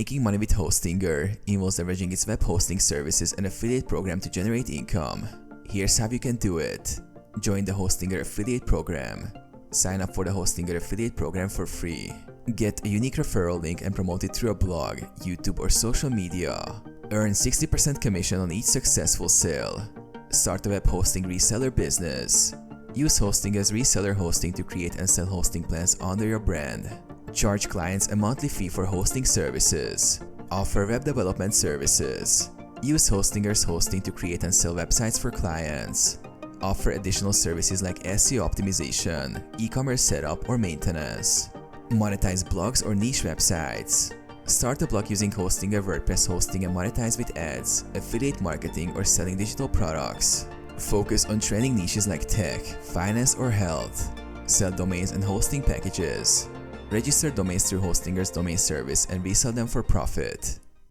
Making money with Hostinger involves leveraging its web hosting services and affiliate program to generate income. Here's how you can do it. Join the Hostinger affiliate program. Sign up for the Hostinger affiliate program for free. Get a unique referral link and promote it through a blog, YouTube, or social media. Earn 60% commission on each successful sale. Start a web hosting reseller business. Use Hostinger's reseller hosting to create and sell hosting plans under your brand. Charge clients a monthly fee for hosting services. Offer web development services. Use Hostinger's hosting to create and sell websites for clients. Offer additional services like SEO optimization, e-commerce setup, or maintenance. Monetize blogs or niche websites. Start a blog using Hostinger WordPress hosting and monetize with ads, affiliate marketing, or selling digital products. Focus on trending niches like tech, finance, or health. Sell domains and hosting packages. Register domains through Hostinger's domain service and resell them for profit.